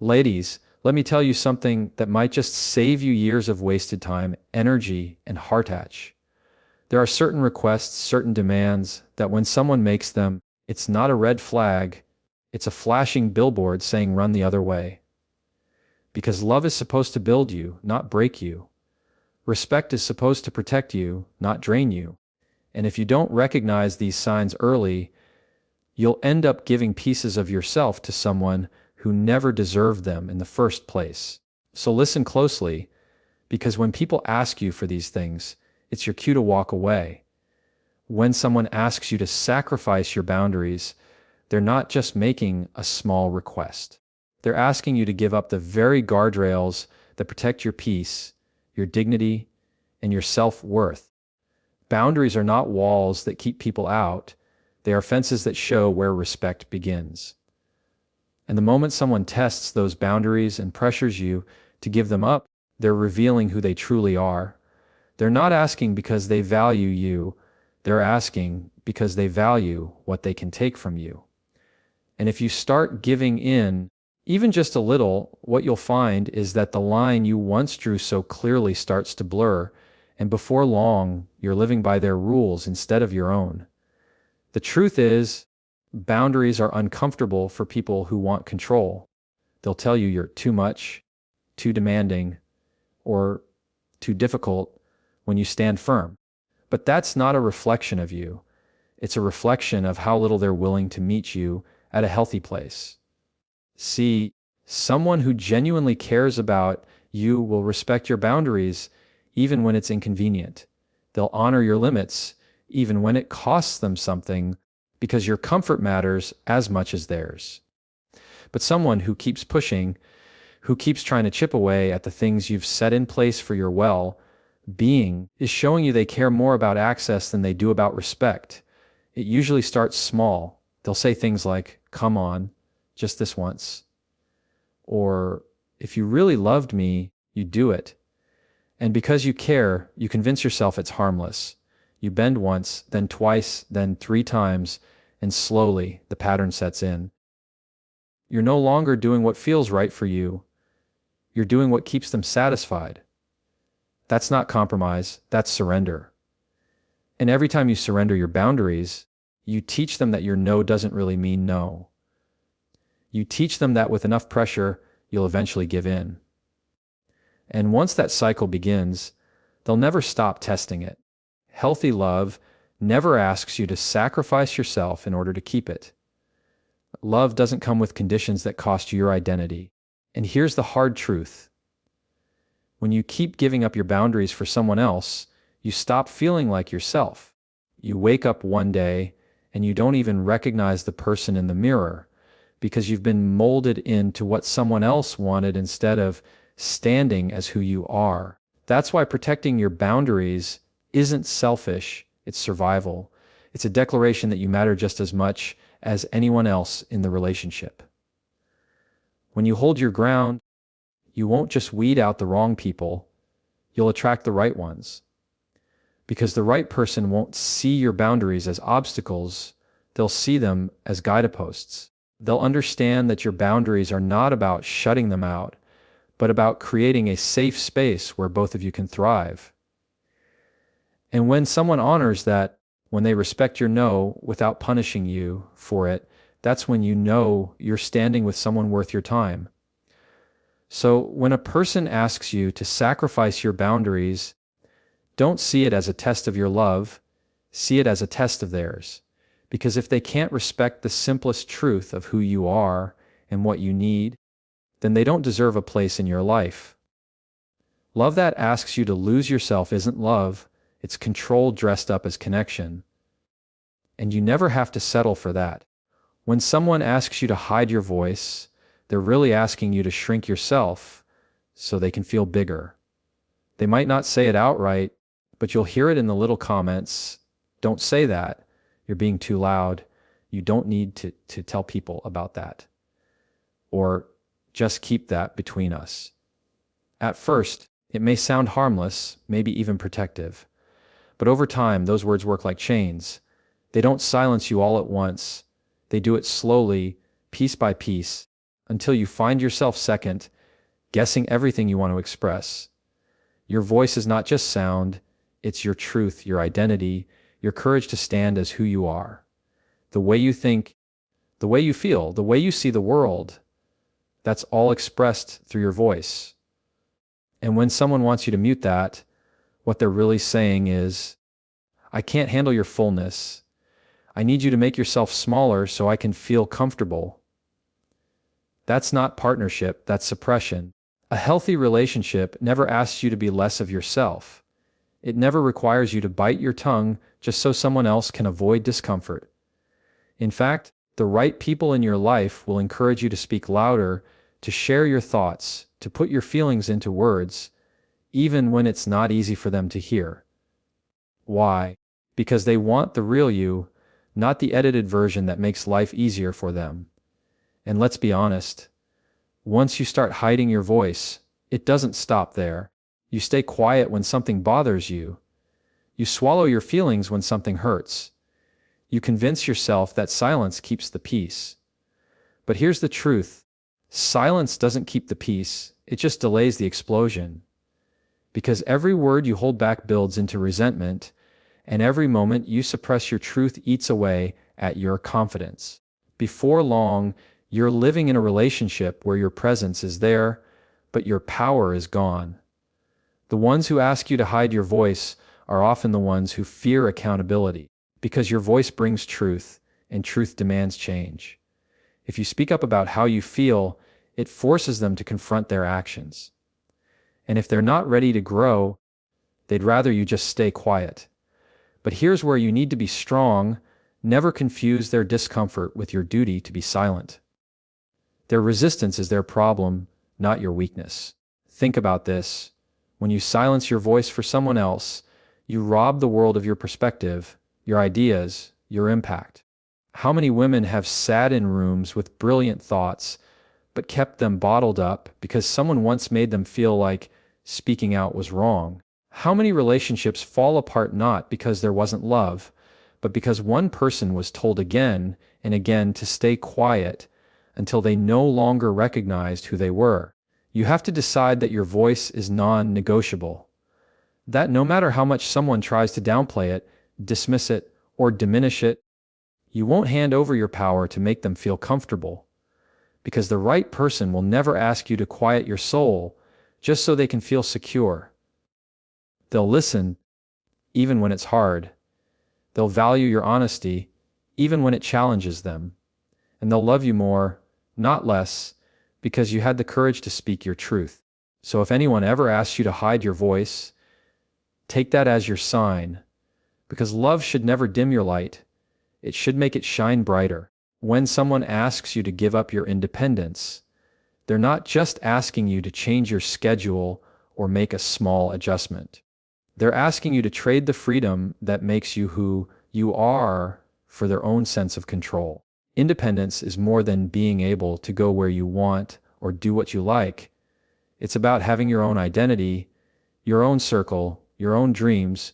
Ladies, let me tell you something that might just save you years of wasted time, energy, and heartache. There are certain requests, certain demands that when someone makes them, it's not a red flag, it's a flashing billboard saying run the other way. Because love is supposed to build you, not break you. Respect is supposed to protect you, not drain you. And if you don't recognize these signs early, you'll end up giving pieces of yourself to someone who never deserved them in the first place. So listen closely, because when people ask you for these things, it's your cue to walk away. When someone asks you to sacrifice your boundaries, they're not just making a small request. They're asking you to give up the very guardrails that protect your peace, your dignity, and your self-worth. Boundaries are not walls that keep people out. They are fences that show where respect begins. And the moment someone tests those boundaries and pressures you to give them up, they're revealing who they truly are. They're not asking because they value you. They're asking because they value what they can take from you. And if you start giving in, even just a little, what you'll find is that the line you once drew so clearly starts to blur, and before long, you're living by their rules instead of your own. The truth is, boundaries are uncomfortable for people who want control. They'll tell you you're too much, too demanding, or too difficult when you stand firm. But that's not a reflection of you. It's a reflection of how little they're willing to meet you at a healthy place. See, someone who genuinely cares about you will respect your boundaries even when it's inconvenient. They'll honor your limits even when it costs them something, because your comfort matters as much as theirs. But someone who keeps pushing, who keeps trying to chip away at the things you've set in place for your well-being, is showing you they care more about access than they do about respect. It usually starts small. They'll say things like, "Come on, just this once." Or, "If you really loved me, you'd do it." And because you care, you convince yourself it's harmless. You bend once, then twice, then 3 times, and slowly the pattern sets in. You're no longer doing what feels right for you. You're doing what keeps them satisfied. That's not compromise, that's surrender. And every time you surrender your boundaries, you teach them that your no doesn't really mean no. You teach them that with enough pressure, you'll eventually give in. And once that cycle begins, they'll never stop testing it. Healthy love never asks you to sacrifice yourself in order to keep it. Love doesn't come with conditions that cost you your identity. And here's the hard truth. When you keep giving up your boundaries for someone else, you stop feeling like yourself. You wake up one day and you don't even recognize the person in the mirror because you've been molded into what someone else wanted instead of standing as who you are. That's why protecting your boundaries isn't selfish, it's survival. It's a declaration that you matter just as much as anyone else in the relationship. When you hold your ground, you won't just weed out the wrong people, you'll attract the right ones. Because the right person won't see your boundaries as obstacles, they'll see them as guideposts. They'll understand that your boundaries are not about shutting them out, but about creating a safe space where both of you can thrive. And when someone honors that, when they respect your no without punishing you for it, that's when you know you're standing with someone worth your time. So when a person asks you to sacrifice your boundaries, don't see it as a test of your love, see it as a test of theirs. Because if they can't respect the simplest truth of who you are and what you need, then they don't deserve a place in your life. Love that asks you to lose yourself isn't love, it's control dressed up as connection. And you never have to settle for that. When someone asks you to hide your voice, they're really asking you to shrink yourself so they can feel bigger. They might not say it outright, but you'll hear it in the little comments. Don't say that. You're being too loud. You don't need to tell people about that. Or just keep that between us. At first, it may sound harmless, maybe even protective. But over time, those words work like chains. They don't silence you all at once. They do it slowly, piece by piece, until you find yourself second, guessing everything you want to express. Your voice is not just sound, it's your truth, your identity, your courage to stand as who you are. The way you think, the way you feel, the way you see the world, that's all expressed through your voice. And when someone wants you to mute that, what they're really saying is, I can't handle your fullness. I need you to make yourself smaller so I can feel comfortable. That's not partnership, that's suppression. A healthy relationship never asks you to be less of yourself. It never requires you to bite your tongue just so someone else can avoid discomfort. In fact, the right people in your life will encourage you to speak louder, to share your thoughts, to put your feelings into words, even when it's not easy for them to hear. Why? Because they want the real you, not the edited version that makes life easier for them. And let's be honest, once you start hiding your voice, it doesn't stop there. You stay quiet when something bothers you. You swallow your feelings when something hurts. You convince yourself that silence keeps the peace. But here's the truth. Silence doesn't keep the peace, it just delays the explosion. Because every word you hold back builds into resentment, and every moment you suppress your truth eats away at your confidence. Before long, you're living in a relationship where your presence is there, but your power is gone. The ones who ask you to hide your voice are often the ones who fear accountability, because your voice brings truth, and truth demands change. If you speak up about how you feel, it forces them to confront their actions. And if they're not ready to grow, they'd rather you just stay quiet. But here's where you need to be strong. Never confuse their discomfort with your duty to be silent. Their resistance is their problem, not your weakness. Think about this. When you silence your voice for someone else, you rob the world of your perspective, your ideas, your impact. How many women have sat in rooms with brilliant thoughts, but kept them bottled up because someone once made them feel like speaking out was wrong? How many relationships fall apart not because there wasn't love, but because one person was told again and again to stay quiet until they no longer recognized who they were? You have to decide that your voice is non-negotiable. That no matter how much someone tries to downplay it, dismiss it, or diminish it, you won't hand over your power to make them feel comfortable. Because the right person will never ask you to quiet your soul just so they can feel secure. They'll listen, even when it's hard. They'll value your honesty, even when it challenges them. And they'll love you more, not less, because you had the courage to speak your truth. So if anyone ever asks you to hide your voice, take that as your sign, because love should never dim your light. It should make it shine brighter. When someone asks you to give up your independence, they're not just asking you to change your schedule or make a small adjustment. They're asking you to trade the freedom that makes you who you are for their own sense of control. Independence is more than being able to go where you want or do what you like. It's about having your own identity, your own circle, your own dreams,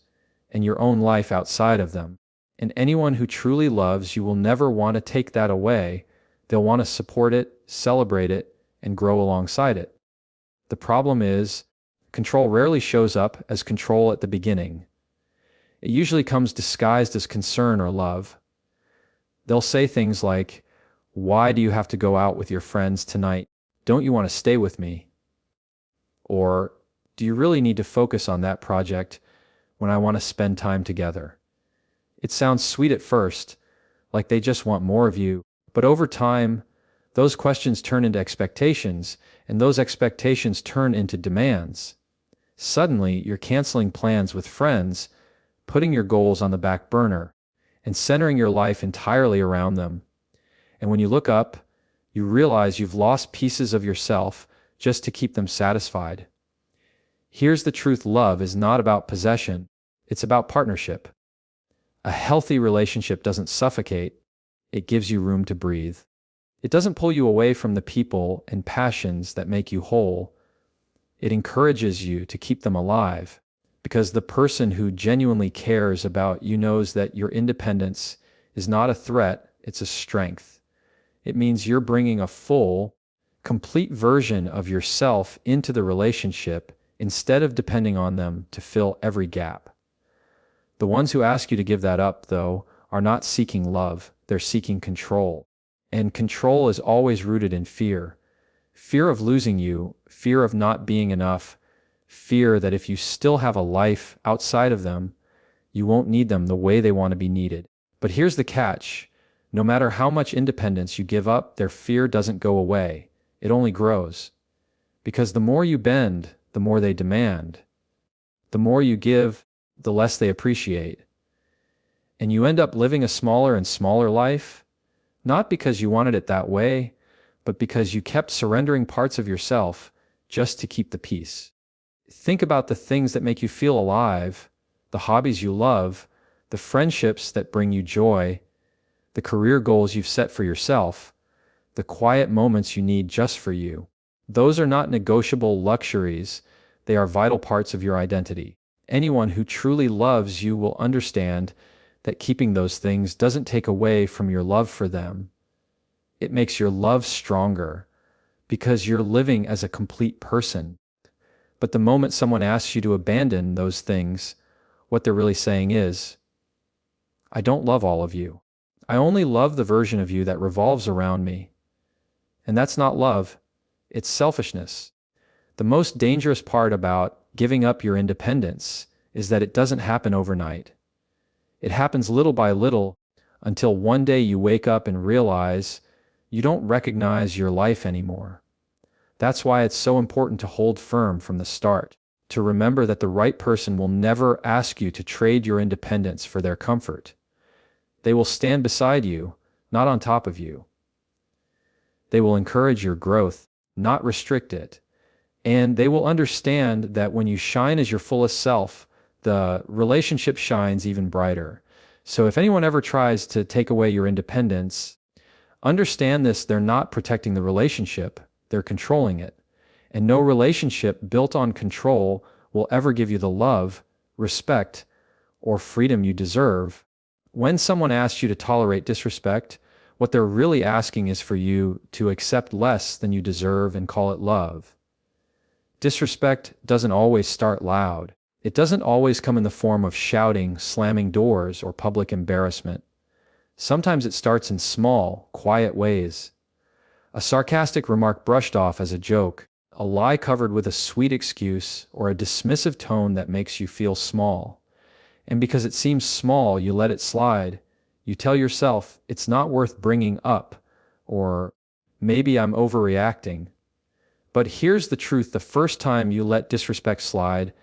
and your own life outside of them. And anyone who truly loves you will never want to take that away. They'll want to support it, celebrate it, and grow alongside it. The problem is, control rarely shows up as control at the beginning. It usually comes disguised as concern or love. They'll say things like, "Why do you have to go out with your friends tonight? Don't you want to stay with me?" Or, "Do you really need to focus on that project when I want to spend time together?" It sounds sweet at first, like they just want more of you, but over time, those questions turn into expectations, and those expectations turn into demands. Suddenly, you're canceling plans with friends, putting your goals on the back burner, and centering your life entirely around them. And when you look up, you realize you've lost pieces of yourself just to keep them satisfied. Here's the truth: love is not about possession, it's about partnership. A healthy relationship doesn't suffocate, it gives you room to breathe. It doesn't pull you away from the people and passions that make you whole. It encourages you to keep them alive, because the person who genuinely cares about you knows that your independence is not a threat, it's a strength. It means you're bringing a full, complete version of yourself into the relationship instead of depending on them to fill every gap. The ones who ask you to give that up, though, are not seeking love, they're seeking control. And control is always rooted in fear. Fear of losing you, fear of not being enough, fear that if you still have a life outside of them, you won't need them the way they want to be needed. But here's the catch. No matter how much independence you give up, their fear doesn't go away. It only grows. Because the more you bend, the more they demand. The more you give, the less they appreciate. And you end up living a smaller and smaller life, not because you wanted it that way, but because you kept surrendering parts of yourself just to keep the peace. Think about the things that make you feel alive, the hobbies you love, the friendships that bring you joy, the career goals you've set for yourself, the quiet moments you need just for you. Those are not negotiable luxuries, they are vital parts of your identity. Anyone who truly loves you will understand that keeping those things doesn't take away from your love for them. It makes your love stronger, because you're living as a complete person. But the moment someone asks you to abandon those things, what they're really saying is, I don't love all of you. I only love the version of you that revolves around me. And that's not love, it's selfishness. The most dangerous part about giving up your independence is that it doesn't happen overnight. It happens little by little until one day you wake up and realize you don't recognize your life anymore. That's why it's so important to hold firm from the start, to remember that the right person will never ask you to trade your independence for their comfort. They will stand beside you, not on top of you. They will encourage your growth, not restrict it. And they will understand that when you shine as your fullest self, the relationship shines even brighter. So if anyone ever tries to take away your independence, understand this: they're not protecting the relationship, they're controlling it. And no relationship built on control will ever give you the love, respect, or freedom you deserve. When someone asks you to tolerate disrespect, what they're really asking is for you to accept less than you deserve and call it love. Disrespect doesn't always start loud. It doesn't always come in the form of shouting, slamming doors, or public embarrassment. Sometimes it starts in small, quiet ways. A sarcastic remark brushed off as a joke, a lie covered with a sweet excuse, or a dismissive tone that makes you feel small. And because it seems small, you let it slide. You tell yourself, it's not worth bringing up, or maybe I'm overreacting. But here's the truth: the first time you let disrespect slide,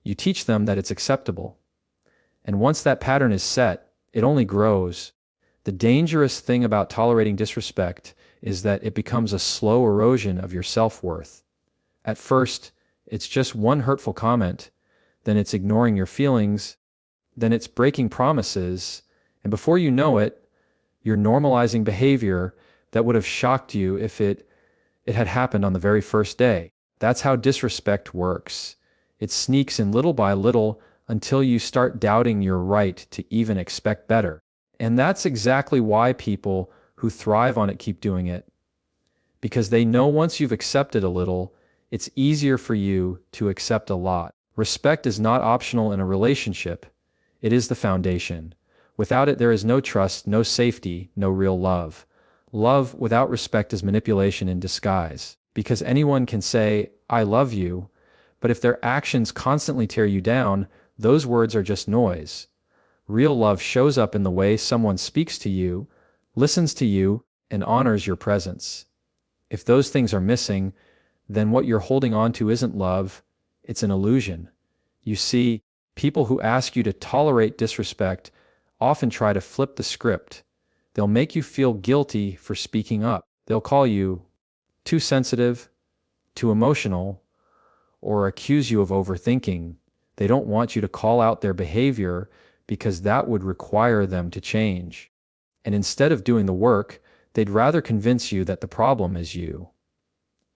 you teach them that it's acceptable. And once that pattern is set, it only grows. The dangerous thing about tolerating disrespect is that it becomes a slow erosion of your self-worth. At first, it's just one hurtful comment, then it's ignoring your feelings, then it's breaking promises, and before you know it, you're normalizing behavior that would have shocked you if it had happened on the very first day. That's how disrespect works. It sneaks in little by little until you start doubting your right to even expect better. And that's exactly why people who thrive on it keep doing it. Because they know once you've accepted a little, it's easier for you to accept a lot. Respect is not optional in a relationship. It is the foundation. Without it, there is no trust, no safety, no real love. Love without respect is manipulation in disguise. Because anyone can say, I love you, but if their actions constantly tear you down, those words are just noise. Real love shows up in the way someone speaks to you, listens to you, and honors your presence. If those things are missing, then what you're holding on to isn't love, it's an illusion. You see, people who ask you to tolerate disrespect often try to flip the script. They'll make you feel guilty for speaking up. They'll call you too sensitive, too emotional, or accuse you of overthinking. They don't want you to call out their behavior because that would require them to change. And instead of doing the work, they'd rather convince you that the problem is you.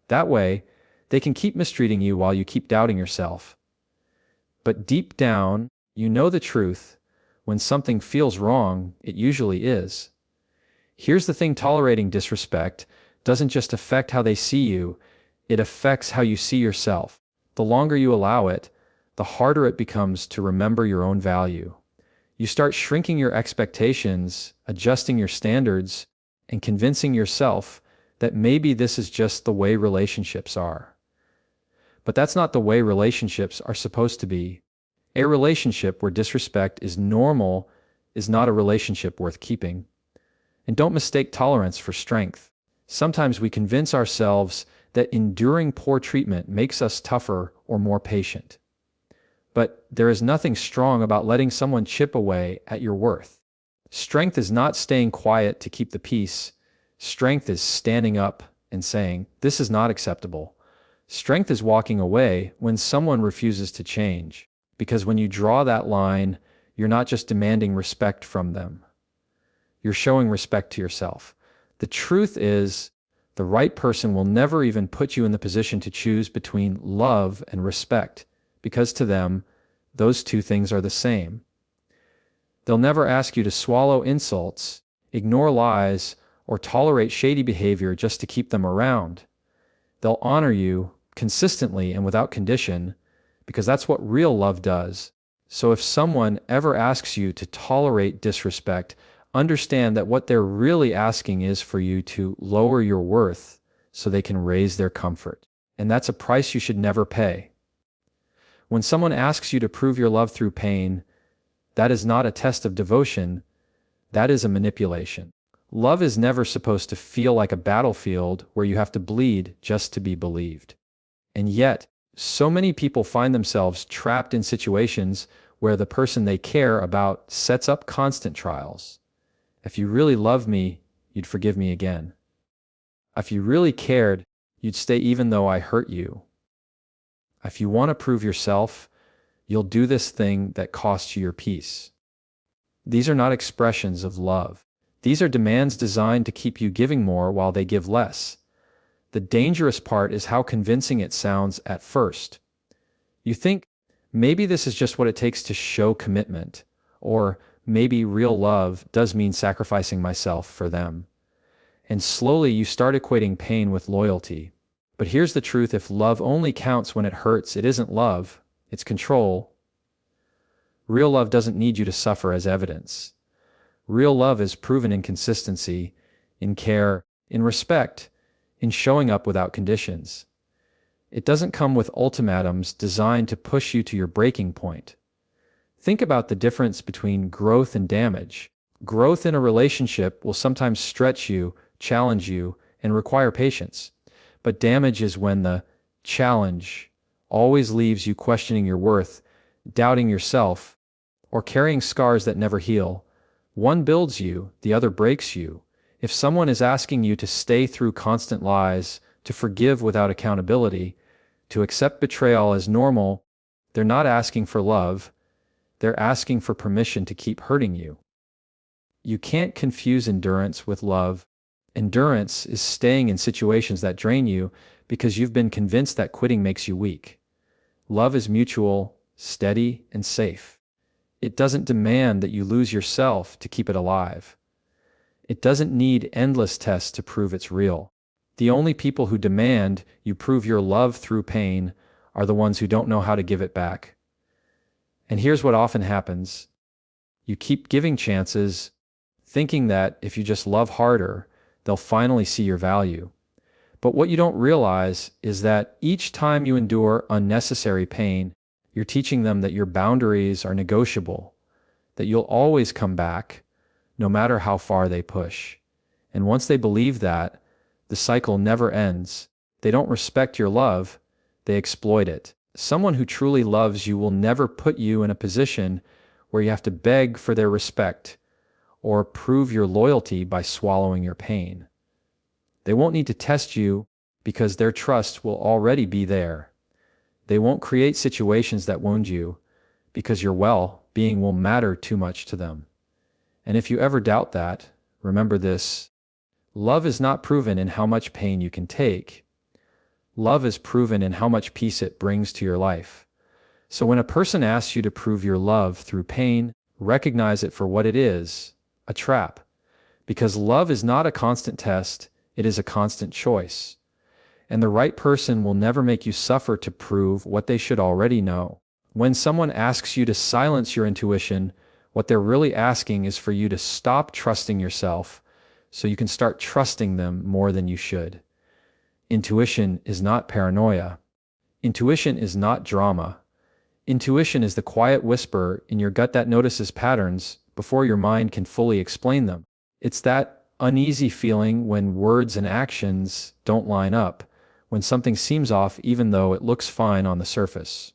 That way, they can keep mistreating you while you keep doubting yourself. But deep down, you know the truth. When something feels wrong, it usually is. Here's the thing: tolerating disrespect doesn't just affect how they see you, it affects how you see yourself. The longer you allow it, the harder it becomes to remember your own value. You start shrinking your expectations, adjusting your standards, and convincing yourself that maybe this is just the way relationships are. But that's not the way relationships are supposed to be. A relationship where disrespect is normal is not a relationship worth keeping. And don't mistake tolerance for strength. Sometimes we convince ourselves that enduring poor treatment makes us tougher or more patient. But there is nothing strong about letting someone chip away at your worth. Strength is not staying quiet to keep the peace. Strength is standing up and saying, "This is not acceptable." Strength is walking away when someone refuses to change. Because when you draw that line, you're not just demanding respect from them. You're showing respect to yourself. The truth is, the right person will never even put you in the position to choose between love and respect, because to them, those two things are the same. They'll never ask you to swallow insults, ignore lies, or tolerate shady behavior just to keep them around. They'll honor you consistently and without condition, because that's what real love does. So if someone ever asks you to tolerate disrespect, understand that what they're really asking is for you to lower your worth so they can raise their comfort. And that's a price you should never pay. When someone asks you to prove your love through pain, that is not a test of devotion, that is a manipulation. Love is never supposed to feel like a battlefield where you have to bleed just to be believed. And yet, so many people find themselves trapped in situations where the person they care about sets up constant trials. If you really love me, you'd forgive me again. If you really cared, you'd stay even though I hurt you. If you want to prove yourself, you'll do this thing that costs you your peace. These are not expressions of love. These are demands designed to keep you giving more while they give less. The dangerous part is how convincing it sounds at first. You think, maybe this is just what it takes to show commitment, or maybe real love does mean sacrificing myself for them. And slowly you start equating pain with loyalty. But here's the truth: if love only counts when it hurts, it isn't love, it's control. Real love doesn't need you to suffer as evidence. Real love is proven in consistency, in care, in respect, in showing up without conditions. It doesn't come with ultimatums designed to push you to your breaking point. Think about the difference between growth and damage. Growth in a relationship will sometimes stretch you, challenge you, and require patience. But damage is when the challenge always leaves you questioning your worth, doubting yourself, or carrying scars that never heal. One builds you, the other breaks you. If someone is asking you to stay through constant lies, to forgive without accountability, to accept betrayal as normal, they're not asking for love, they're asking for permission to keep hurting you. You can't confuse endurance with love. Endurance is staying in situations that drain you because you've been convinced that quitting makes you weak. Love is mutual, steady, and safe. It doesn't demand that you lose yourself to keep it alive. It doesn't need endless tests to prove it's real. The only people who demand you prove your love through pain are the ones who don't know how to give it back. And here's what often happens. You keep giving chances, thinking that if you just love harder, they'll finally see your value. But what you don't realize is that each time you endure unnecessary pain, you're teaching them that your boundaries are negotiable, that you'll always come back, no matter how far they push. And once they believe that, the cycle never ends. They don't respect your love, they exploit it. Someone who truly loves you will never put you in a position where you have to beg for their respect or prove your loyalty by swallowing your pain. They won't need to test you because their trust will already be there. They won't create situations that wound you because your well-being will matter too much to them. And if you ever doubt that, remember this: love is not proven in how much pain you can take. Love is proven in how much peace it brings to your life. So when a person asks you to prove your love through pain, recognize it for what it is, a trap. Because love is not a constant test, It is a constant choice. And the right person will never make you suffer to prove what they should already know. When someone asks you to silence your intuition, what they're really asking is for you to stop trusting yourself so you can start trusting them more than you should. Intuition is not paranoia. Intuition is not drama. Intuition is the quiet whisper in your gut that notices patterns before your mind can fully explain them. It's that uneasy feeling when words and actions don't line up, when something seems off even though it looks fine on the surface.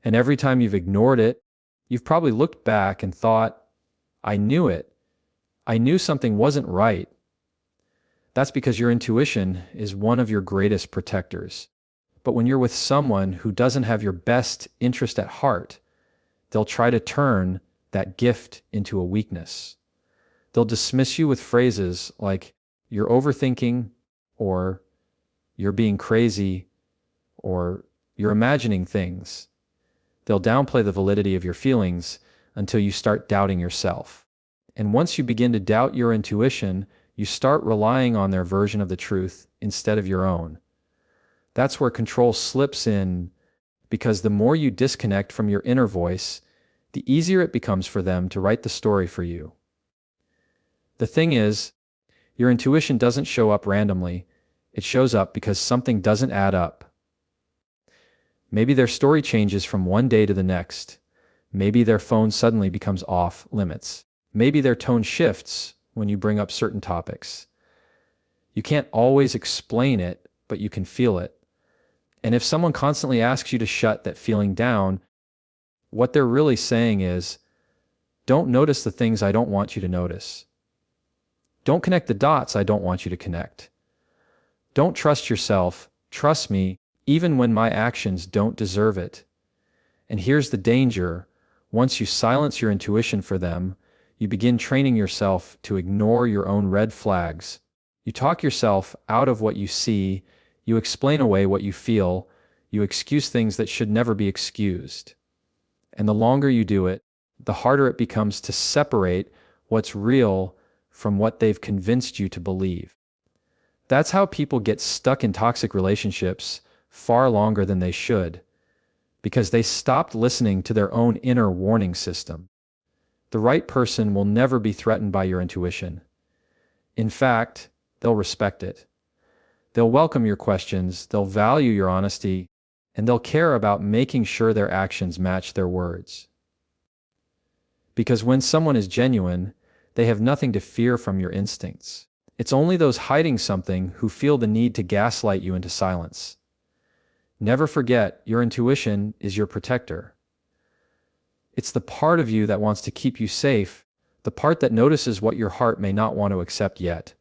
And every time you've ignored it, you've probably looked back and thought, I knew it. I knew something wasn't right. That's because your intuition is one of your greatest protectors. But when you're with someone who doesn't have your best interest at heart, they'll try to turn that gift into a weakness. They'll dismiss you with phrases like, you're overthinking, or you're being crazy, or you're imagining things. They'll downplay the validity of your feelings until you start doubting yourself. And once you begin to doubt your intuition, you start relying on their version of the truth instead of your own. That's where control slips in, because the more you disconnect from your inner voice, the easier it becomes for them to write the story for you. The thing is, your intuition doesn't show up randomly. It shows up because something doesn't add up. Maybe their story changes from one day to the next. Maybe their phone suddenly becomes off limits. Maybe their tone shifts when you bring up certain topics. You can't always explain it, but you can feel it. And if someone constantly asks you to shut that feeling down, what they're really saying is, don't notice the things I don't want you to notice. Don't connect the dots I don't want you to connect. Don't trust yourself, trust me, even when my actions don't deserve it. And here's the danger. Once you silence your intuition for them, you begin training yourself to ignore your own red flags. You talk yourself out of what you see, you explain away what you feel, you excuse things that should never be excused. And the longer you do it, the harder it becomes to separate what's real from what they've convinced you to believe. That's how people get stuck in toxic relationships far longer than they should, because they stopped listening to their own inner warning system. The right person will never be threatened by your intuition. In fact, they'll respect it. They'll welcome your questions, they'll value your honesty, and they'll care about making sure their actions match their words. Because when someone is genuine, they have nothing to fear from your instincts. It's only those hiding something who feel the need to gaslight you into silence. Never forget, your intuition is your protector. It's the part of you that wants to keep you safe, the part that notices what your heart may not want to accept yet.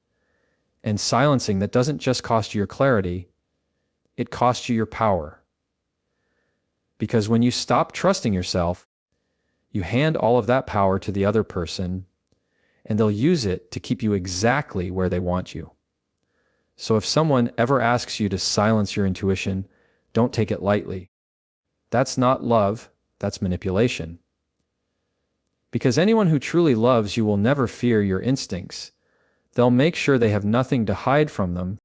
And silencing that doesn't just cost you your clarity, it costs you your power. Because when you stop trusting yourself, you hand all of that power to the other person, and they'll use it to keep you exactly where they want you. So if someone ever asks you to silence your intuition, don't take it lightly. That's not love, that's manipulation. Because anyone who truly loves you will never fear your instincts. They'll make sure they have nothing to hide from them,